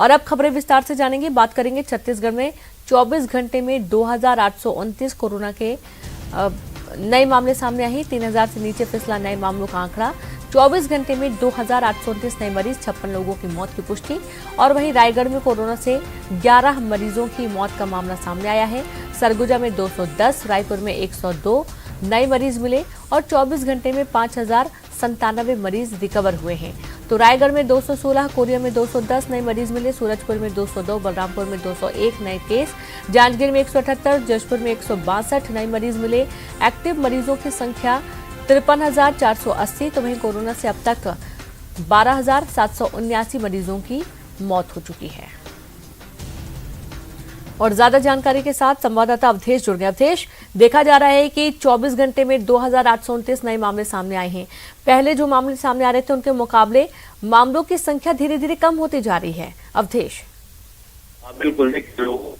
और अब खबरें विस्तार से जानेंगे। बात करेंगे छत्तीसगढ़ में 24 घंटे में 2829 कोरोना के नए मामले सामने आए। 3000 से नीचे फिसला नए मामलों का आंकड़ा। 24 घंटे में 2829 नए मरीज, 56 लोगों की मौत की पुष्टि। और वहीं रायगढ़ में कोरोना से 11 मरीजों की मौत का मामला सामने आया है। सरगुजा में 210, रायपुर में 102 नए मरीज मिले और 24 घंटे में 5097 मरीज रिकवर हुए हैं। तो रायगढ़ में 216, कोरिया में 210 नए मरीज मिले, सूरजपुर में 202, बलरामपुर में 201 नए केस, जांजगीर में 178, जशपुर में 162 नए मरीज मिले। एक्टिव मरीजों की संख्या 53,480। तो वहीं कोरोना से अब तक 12,779 मरीजों की मौत हो चुकी है। और ज्यादा जानकारी के साथ संवाददाता अवधेश जुड़ गए। अवधेश, देखा जा रहा है कि 24 घंटे में 2829 नए मामले सामने आए हैं। पहले जो मामले सामने आ रहे थे उनके मुकाबले मामलों की संख्या धीरे धीरे कम होती जा रही है। अवधेश, बिल्कुल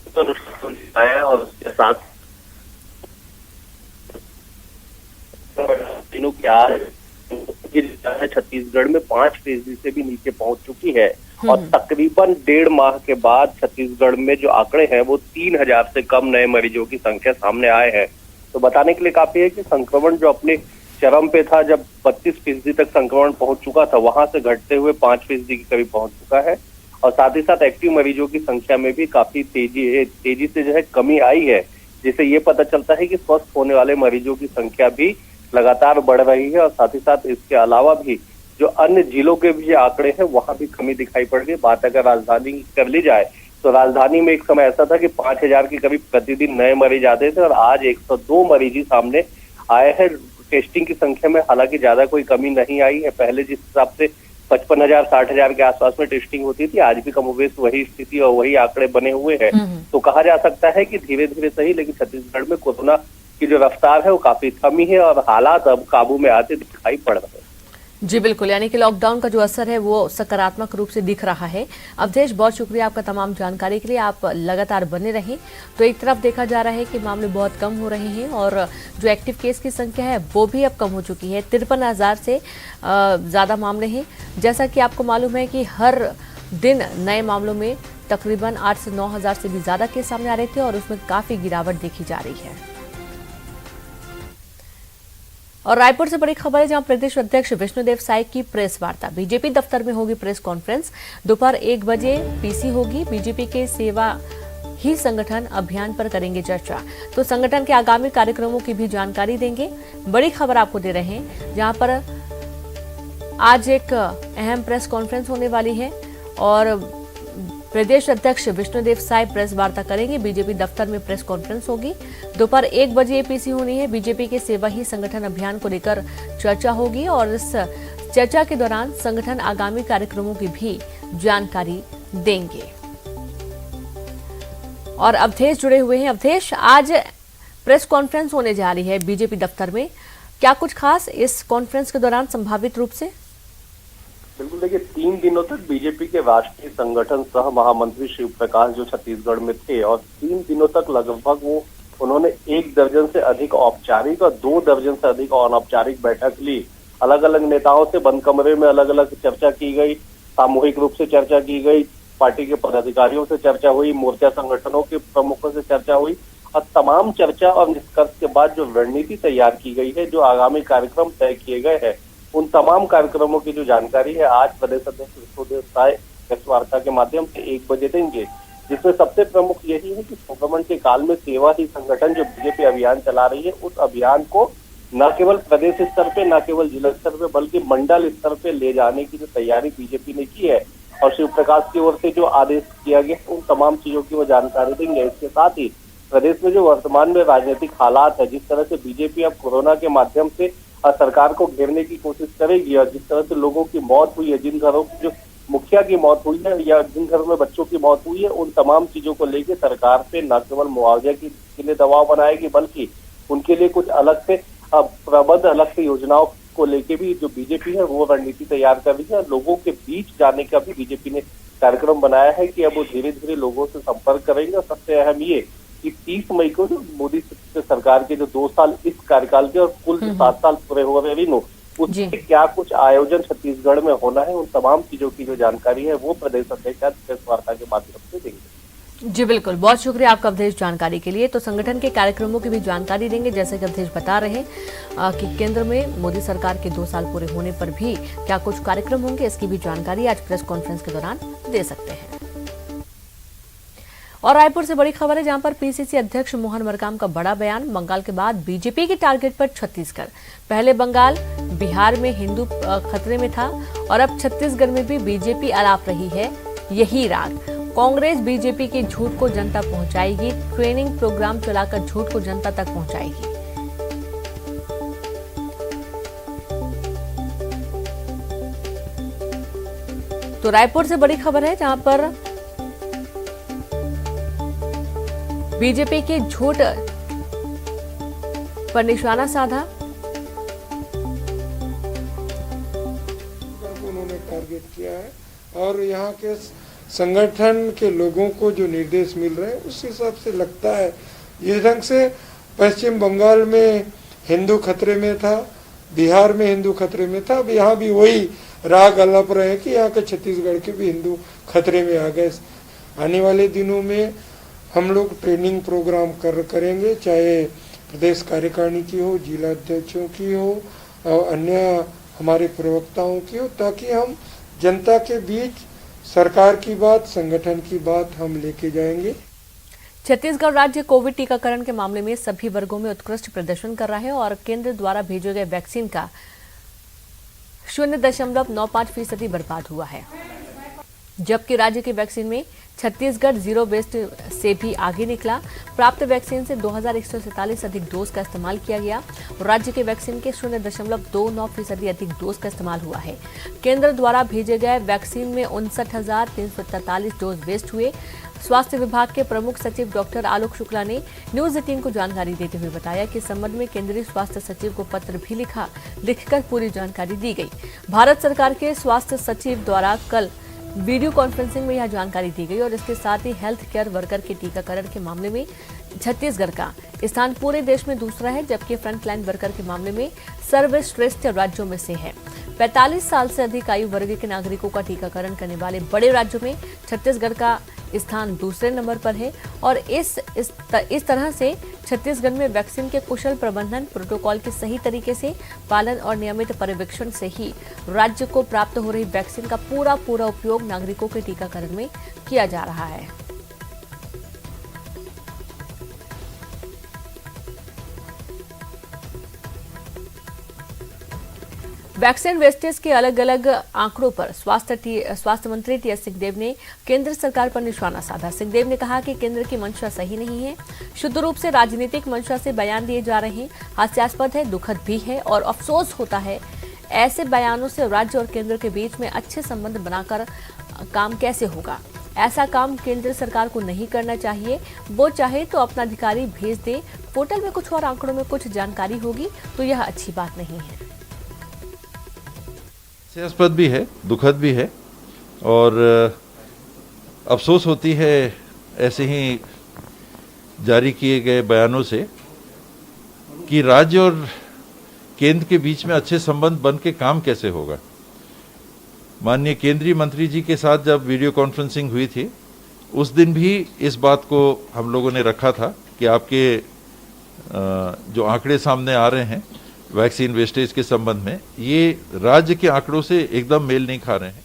और उसके साथ दिनों की आज छत्तीसगढ़ में 5% से भी नीचे पहुंच चुकी है और तकरीबन 1.5 माह के बाद छत्तीसगढ़ में जो आंकड़े हैं वो 3000 से कम नए मरीजों की संख्या सामने आए हैं। तो बताने के लिए काफी है कि संक्रमण जो अपने चरम पे था, जब 32% तक संक्रमण पहुंच चुका था, वहां से घटते हुए 5% के करीब पहुंच चुका है। और साथ ही साथ एक्टिव मरीजों की संख्या में भी काफी तेजी से जो है कमी आई है, जिससे ये पता चलता है कि स्वस्थ होने वाले मरीजों की संख्या भी लगातार बढ़ रही है। और साथ ही साथ इसके अलावा भी जो अन्य जिलों के भी आंकड़े हैं वहां भी कमी दिखाई पड़ रही है। बात अगर राजधानी की कर ली जाए तो राजधानी में एक समय ऐसा था कि 5000 के करीब प्रतिदिन नए मरीज आते थे और आज 102 मरीज ही सामने आए हैं। टेस्टिंग की संख्या में हालांकि ज्यादा कोई कमी नहीं आई है। पहले जिस हिसाब से 55,000 60,000 के आसपास में टेस्टिंग होती थी, आज भी कमोबेश वही स्थिति और वही आंकड़े बने हुए हैं। तो कहा जा सकता है कि धीरे धीरे सही, लेकिन छत्तीसगढ़ में कोरोना की जो रफ्तार है वो काफी कमी है और हालात अब काबू में आते दिखाई पड़ रहे हैं। जी बिल्कुल, यानी कि लॉकडाउन का जो असर है वो सकारात्मक रूप से दिख रहा है। अवधेश, बहुत शुक्रिया आपका तमाम जानकारी के लिए। आप लगातार बने रहें। तो एक तरफ देखा जा रहा है कि मामले बहुत कम हो रहे हैं और जो एक्टिव केस की संख्या है वो भी अब कम हो चुकी है। 53,000 से ज्यादा मामले हैं। जैसा कि आपको मालूम है कि हर दिन नए मामलों में तकरीबन 8 से 9,000 से भी ज्यादा केस सामने आ रहे थे और उसमें काफी गिरावट देखी जा रही है। और रायपुर से बड़ी खबर है, जहां प्रदेश अध्यक्ष विष्णुदेव साय की प्रेस वार्ता। बीजेपी दफ्तर में होगी प्रेस कॉन्फ्रेंस। दोपहर 1 बजे पीसी होगी। बीजेपी के सेवा ही संगठन अभियान पर करेंगे चर्चा। तो संगठन के आगामी कार्यक्रमों की भी जानकारी देंगे। बड़ी खबर आपको दे रहे हैं, जहां पर आज एक अहम प्रेस कॉन्फ्रेंस होने वाली है और प्रदेश अध्यक्ष विष्णुदेव साय प्रेस वार्ता करेंगे। बीजेपी दफ्तर में प्रेस कॉन्फ्रेंस होगी। दोपहर 1 बजे एपीसी होनी है। बीजेपी के सेवा ही संगठन अभियान को लेकर चर्चा होगी और इस चर्चा के दौरान संगठन आगामी कार्यक्रमों की भी जानकारी देंगे। और अवधेश जुड़े हुए हैं। अवधेश, आज प्रेस कॉन्फ्रेंस होने जा रही है बीजेपी दफ्तर में, क्या कुछ खास इस कॉन्फ्रेंस के दौरान संभावित रूप से? बिल्कुल, देखिए 3 दिनों तक बीजेपी के राष्ट्रीय संगठन सह महामंत्री शिव प्रकाश जो छत्तीसगढ़ में थे और 3 दिनों तक लगभग उन्होंने 1 दर्जन से अधिक औपचारिक और 2 दर्जन से अधिक अनौपचारिक बैठक ली। अलग अलग नेताओं से बंद कमरे में अलग अलग चर्चा की गई, सामूहिक रूप से चर्चा की गई, पार्टी के पदाधिकारियों से चर्चा हुई, मोर्चा संगठनों के प्रमुखों से चर्चा हुई और तमाम चर्चा और निष्कर्ष के बाद जो रणनीति तैयार की गई है, जो आगामी कार्यक्रम तय किए गए हैं, उन तमाम कार्यक्रमों की जो जानकारी है आज प्रदेश अध्यक्ष विष्णुदेव साय प्रेस वार्ता के माध्यम से 1 बजे देंगे। जिसमें सबसे प्रमुख यही है कि संक्रमण के काल में सेवा ही संगठन जो बीजेपी अभियान चला रही है, उस अभियान को न केवल प्रदेश स्तर पे, न केवल जिला स्तर पे, बल्कि मंडल स्तर पे ले जाने की जो तैयारी बीजेपी ने की है और शिव प्रकाश की ओर से जो आदेश किया गया, उन तमाम चीजों की वो जानकारी देंगे। इसके साथ ही प्रदेश में जो वर्तमान में राजनीतिक हालात है, जिस तरह से बीजेपी अब कोरोना के माध्यम से सरकार को घेरने की कोशिश करेगी और जिस तरह से लोगों की मौत हुई है, जिन घरों की जो मुखिया की मौत हुई है या जिन घरों में बच्चों की मौत हुई है, उन तमाम चीजों को लेकर सरकार पे न केवल मुआवजा के लिए दबाव बनाएगी, बल्कि उनके लिए कुछ अलग से प्रबंध, अलग से योजनाओं को लेके भी जो बीजेपी है वो रणनीति तैयार कर रही है। लोगों के बीच जाने का भी बीजेपी ने कार्यक्रम बनाया है कि अब वो धीरे धीरे लोगों से संपर्क करेंगे। और सबसे अहम ये कि 30 मई को जो मोदी सरकार के जो 2 साल इस कार्यकाल के और कुल 7 साल पूरे हो रहे, जी। उसमें क्या कुछ आयोजन छत्तीसगढ़ में होना है, उन तमाम चीजों की जो जानकारी है वो प्रदेश अध्यक्ष आज प्रेस वार्ता के माध्यम से देंगे। जी बिल्कुल, बहुत शुक्रिया आपका अवधेश जानकारी के लिए। तो संगठन के कार्यक्रमों की भी जानकारी देंगे, जैसे कि अवधेश बता रहे हैं कि केंद्र में मोदी सरकार के 2 साल पूरे होने पर भी क्या कुछ कार्यक्रम होंगे, इसकी भी जानकारी आज प्रेस कॉन्फ्रेंस के दौरान दे सकते हैं। और रायपुर से बड़ी खबर है, जहां पर पीसीसी अध्यक्ष मोहन मरकाम का बड़ा बयान। बंगाल के बाद बीजेपी के टारगेट पर छत्तीसगढ़। पहले बंगाल, बिहार में हिंदू खतरे में था और अब छत्तीसगढ़ में भी बीजेपी अलाप रही है यही राग। कांग्रेस बीजेपी के झूठ को जनता पहुंचाएगी, ट्रेनिंग प्रोग्राम चलाकर झूठ को जनता तक पहुंचाएगी। तो रायपुर से बड़ी खबर है, जहां पर बीजेपी के झूठ पर निशाना साधा। उन्होंने टारगेट किया है और यहाँ के संगठन के लोगों को जो निर्देश मिल रहे हैं उस हिसाब से लगता है जिस ढंग से पश्चिम बंगाल में हिंदू खतरे में था, बिहार में हिंदू खतरे में था, अब यहाँ भी वही राग अलाप रहे कि यहाँ के छत्तीसगढ़ के भी हिंदू खतरे में आ गए। आने वाले दिनों में हम लोग ट्रेनिंग प्रोग्राम करेंगे, चाहे प्रदेश कार्यकारिणी की हो, जिला अध्यक्षों की हो और अन्य हमारे प्रवक्ताओं की हो, ताकि हम जनता के बीच सरकार की बात, संगठन की बात हम लेके जाएंगे। छत्तीसगढ़ राज्य कोविड टीकाकरण के मामले में सभी वर्गों में उत्कृष्ट प्रदर्शन कर रहा है और केंद्र द्वारा भेजे गए वैक्सीन का 0.95% बर्बाद हुआ है, जबकि राज्य की वैक्सीन में छत्तीसगढ़ जीरो वेस्ट से भी आगे निकला। प्राप्त वैक्सीन से 2147 अधिक डोज का इस्तेमाल किया गया और राज्य के वैक्सीन के 0.29% अधिक डोज का इस्तेमाल हुआ है। केंद्र द्वारा भेजे गए वैक्सीन में 59,343 डोज वेस्ट हुए। स्वास्थ्य विभाग के प्रमुख सचिव डॉक्टर आलोक शुक्ला ने न्यूज 18 को जानकारी देते हुए बताया कि इस संबंध में केंद्रीय स्वास्थ्य सचिव को पत्र भी लिखकर पूरी जानकारी दी गई। भारत सरकार के स्वास्थ्य सचिव द्वारा कल वीडियो कॉन्फ्रेंसिंग में यह जानकारी दी गई और इसके साथ ही हेल्थ केयर वर्कर के टीकाकरण के मामले में छत्तीसगढ़ का स्थान पूरे देश में दूसरा है, जबकि फ्रंटलाइन वर्कर के मामले में सर्वश्रेष्ठ राज्यों में से है। 45 साल से अधिक आयु वर्ग के नागरिकों का टीकाकरण करने वाले बड़े राज्यों में छत्तीसगढ़ का स्थान दूसरे नंबर पर है और इस तरह से छत्तीसगढ़ में वैक्सीन के कुशल प्रबंधन, प्रोटोकॉल के सही तरीके से पालन और नियमित पर्यवेक्षण से ही राज्य को प्राप्त हो रही वैक्सीन का पूरा उपयोग नागरिकों के टीकाकरण में किया जा रहा है। वैक्सीन वेस्टेज के अलग अलग आंकड़ों पर स्वास्थ्य मंत्री टीएस सिंहदेव ने केंद्र सरकार पर निशाना साधा। सिंहदेव ने कहा कि केंद्र की मंशा सही नहीं है, शुद्ध रूप से राजनीतिक मंशा से बयान दिए जा रहे हैं, हास्यास्पद है, दुखद भी है और अफसोस होता है ऐसे बयानों से राज्य और केंद्र के बीच में अच्छे संबंध बनाकर काम कैसे होगा। ऐसा काम केंद्र सरकार को नहीं करना चाहिए। वो चाहे तो अपना अधिकारी भेज दे, पोर्टल में कुछ और आंकड़ों में कुछ जानकारी होगी तो यह अच्छी बात नहीं है। हास्यास्पद भी है, दुखद भी है और अफसोस होती है ऐसे ही जारी किए गए बयानों से कि राज्य और केंद्र के बीच में अच्छे संबंध बन के काम कैसे होगा। माननीय केंद्रीय मंत्री जी के साथ जब वीडियो कॉन्फ्रेंसिंग हुई थी उस दिन भी इस बात को हम लोगों ने रखा था कि आपके जो आंकड़े सामने आ रहे हैं वैक्सीन वेस्टेज के संबंध में, ये राज्य के आंकड़ों से एकदम मेल नहीं खा रहे हैं।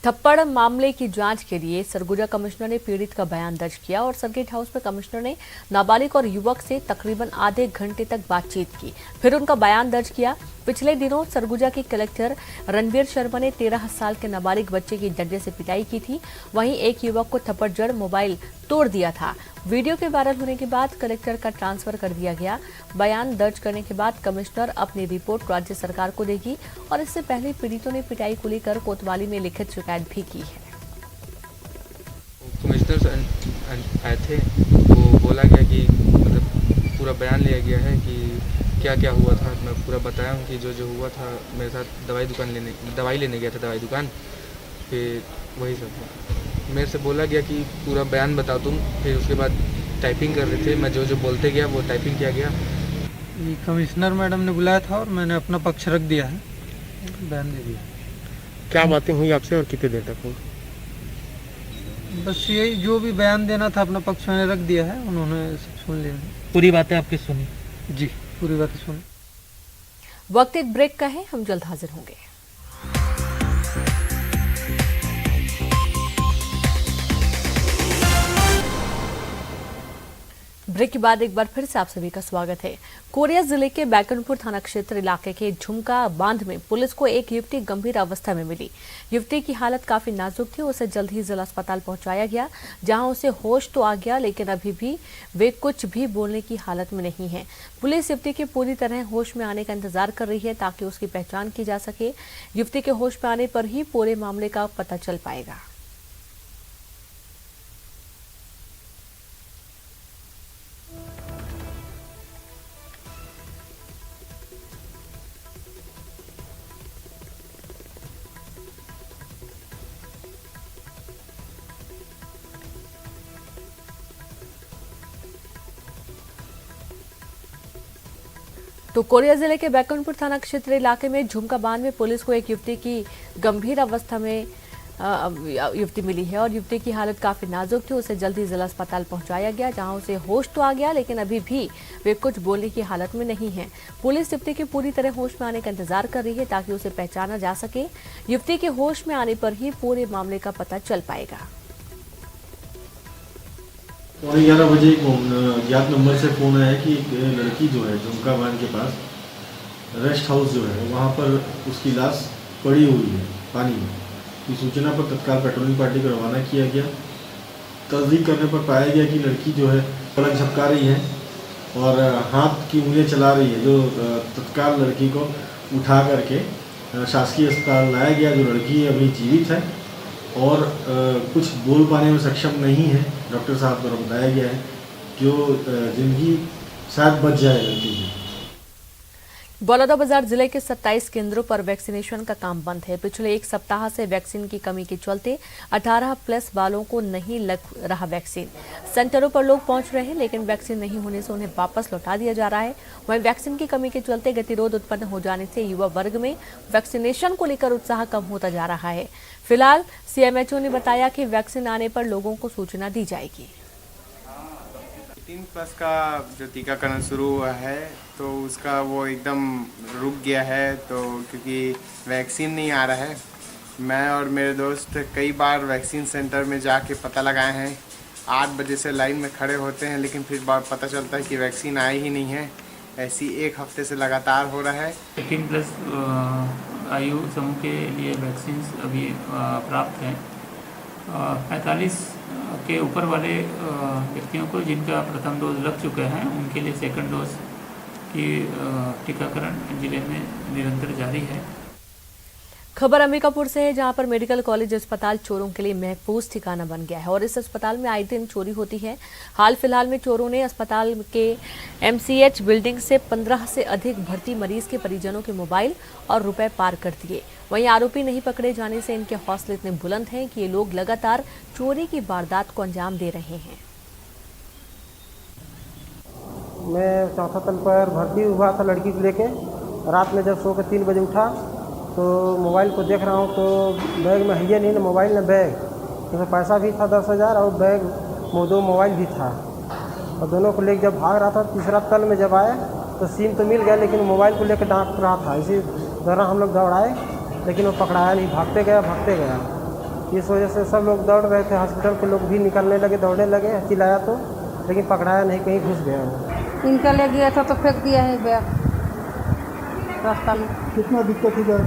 थप्पड़ मामले की जांच के लिए सरगुजा कमिश्नर ने पीड़ित का बयान दर्ज किया और सर्किट हाउस में कमिश्नर ने नाबालिग और युवक से तकरीबन आधे घंटे तक बातचीत की, फिर उनका बयान दर्ज किया। पिछले दिनों सरगुजा के कलेक्टर रणवीर शर्मा ने 13 साल के नाबालिग बच्चे की डंडे से पिटाई की थी, वहीं एक युवक को थप्पड़ जड़ मोबाइल तोड़ दिया था। वीडियो के वायरल होने के बाद कलेक्टर का ट्रांसफर कर दिया गया। बयान दर्ज करने के बाद कमिश्नर अपनी रिपोर्ट राज्य सरकार को देगी और इससे पहले पीड़ितों ने पिटाई को लेकर कोतवाली में लिखित शिकायत भी की है। कमिश्नर आए थे, वो बोला गया कि मतलब पूरा बयान लिया गया है कि क्या क्या हुआ था। मैं पूरा बताया हूँ कि जो जो हुआ था। मेरे साथ दवाई लेने गया था दवाई दुकान, फिर वही सब था। मेरे से बोला गया कि पूरा बयान बताओ तुम, फिर उसके बाद टाइपिंग कर रहे थे। मैं जो जो बोलते गया वो टाइपिंग किया गया। ये कमिश्नर मैडम ने बुलाया था और मैंने अपना पक्ष रख दिया है, बयान दे दिया। क्या बातें हुई आपसे और कितने देर तक हुई? बस यही जो भी बयान देना था अपना पक्ष मैंने रख दिया है, उन्होंने सब सुन लिया। पूरी बातें आपकी सुनी? जी, पूरी बातें सुनी। वक्त एक ब्रेक का है, हम जल्द हाजिर होंगे। ब्रेक के बाद एक बार फिर से आप सभी का स्वागत है। कोरिया जिले के बैकुंठपुर थाना क्षेत्र इलाके के झुमका बांध में पुलिस को एक युवती गंभीर अवस्था में मिली। युवती की हालत काफी नाजुक थी, उसे जल्द ही जिला अस्पताल पहुंचाया गया, जहां उसे होश तो आ गया, लेकिन अभी भी वे कुछ भी बोलने की हालत में नहीं है। पुलिस युवती के पूरी तरह होश में आने का इंतजार कर रही है ताकि उसकी पहचान की जा सके। युवती के होश में आने पर ही पूरे मामले का पता चल पाएगा। तो कोरिया जिले के बैकुंठपुर थाना क्षेत्र इलाके में झुमका बांध में पुलिस को एक युवती की गंभीर अवस्था में युवती मिली है और युवती की हालत काफी नाजुक थी। उसे जल्दी जिला अस्पताल पहुंचाया गया, जहां उसे होश तो आ गया, लेकिन अभी भी वे कुछ बोलने की हालत में नहीं है। पुलिस युवती के पूरी तरह होश में आने का इंतजार कर रही है ताकि उसे पहचाना जा सके। युवती के होश में आने पर ही पूरे मामले का पता चल पाएगा। 11 बजे एक अज्ञात नंबर से फ़ोन आया कि एक लड़की जो है झुमका बांध के पास रेस्ट हाउस जो है वहाँ पर उसकी लाश पड़ी हुई है पानी में। इस सूचना पर तत्काल पेट्रोलिंग पार्टी को रवाना किया गया। तस्दीक करने पर पाया गया कि लड़की जो है पलक झपका रही है और हाथ की उंगलियां चला रही है, जो तत्काल लड़की को उठा करके शासकीय अस्पताल लाया गया। जो लड़की अभी जीवित है और कुछ बोल पाने में सक्षम नहीं है, डॉक्टर साहब द्वारा बताया गया है, जो जिंदगी शायद बच जाए लड़की की। बलौदाबाजार जिले के 27 केंद्रों पर वैक्सीनेशन का काम बंद है। पिछले एक सप्ताह से वैक्सीन की कमी के चलते 18+ वालों को नहीं लग रहा वैक्सीन। सेंटरों पर लोग पहुंच रहे हैं, लेकिन वैक्सीन नहीं होने से उन्हें वापस लौटा दिया जा रहा है। वहीं वैक्सीन की कमी के चलते गतिरोध उत्पन्न हो जाने से युवा वर्ग में वैक्सीनेशन को लेकर उत्साह कम होता जा रहा है। फिलहाल CMHO ने बताया कि वैक्सीन आने पर लोगों को सूचना दी जाएगी। 18+ का जो टीकाकरण शुरू हुआ है तो उसका वो एकदम रुक गया है, तो क्योंकि वैक्सीन नहीं आ रहा है। मैं और मेरे दोस्त कई बार वैक्सीन सेंटर में जाके पता लगाए हैं। 8 बजे से लाइन में खड़े होते हैं, लेकिन फिर बार पता चलता है कि वैक्सीन आई ही नहीं है। ऐसी एक हफ्ते से लगातार हो रहा है। 18+ आयु समूह के लिए वैक्सीन अभी प्राप्त हैं। 45 के ऊपर वाले व्यक्तियों को जिनका प्रथम डोज लग चुका है, उनके लिए सेकंड डोज की टीकाकरण जिले में निरंतर जारी है। खबर अंबिकापुर से है, जहां पर मेडिकल कॉलेज अस्पताल चोरों के लिए महफूज ठिकाना बन गया है और इस अस्पताल में आए दिन चोरी होती है। हाल फिलहाल में चोरों ने अस्पताल के MCH बिल्डिंग से 15 से अधिक भर्ती मरीज के परिजनों के मोबाइल और रुपए पार कर दिए। वहीं आरोपी नहीं पकड़े जाने से इनके हौसले इतने बुलंद हैं कि ये लोग लगातार चोरी की वारदात को अंजाम दे रहे हैं। मैं चौथा तल पर भर्ती हुआ था लड़की को लेके। रात में जब सो के 3 बजे उठा तो मोबाइल को देख रहा हूँ तो बैग में है नहीं, ना मोबाइल ना बैग। उसमें पैसा भी था 10,000 और बैग 2 मोबाइल भी था, और दोनों को लेकर जब भाग रहा था तीसरा तल में जब आए तो सिम तो मिल गया, लेकिन मोबाइल को लेकर डांट रहा था। इसी दौरान हम लोग दौड़ाए, लेकिन वो पकड़ाया नहीं, भागते गया। इस वजह से सब लोग दौड़ रहे थे। हॉस्पिटल के लोग भी निकलने लगे, दौड़ने लगे, चिल्लाया तो, लेकिन पकड़ाया नहीं, कहीं घुस गया। इनका ले गया था तो फेंक दिया है बैग रास्ता में। कितना दिक्कत है?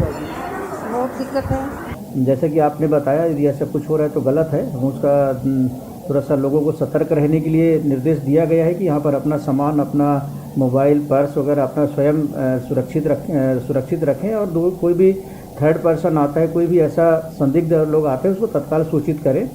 बहुत दिक्कत है। जैसे कि आपने बताया, यदि ऐसा कुछ हो रहा है तो गलत है। हम उसका थोड़ा सा लोगों को सतर्क रहने के लिए निर्देश दिया गया है कि यहाँ पर अपना सामान, अपना मोबाइल, पर्स वगैरह अपना स्वयं सुरक्षित रखें, और कोई भी थर्ड पर्सन आता है, कोई भी ऐसा संदिग्ध लोग आते हैं, उसको तत्काल सूचित करें।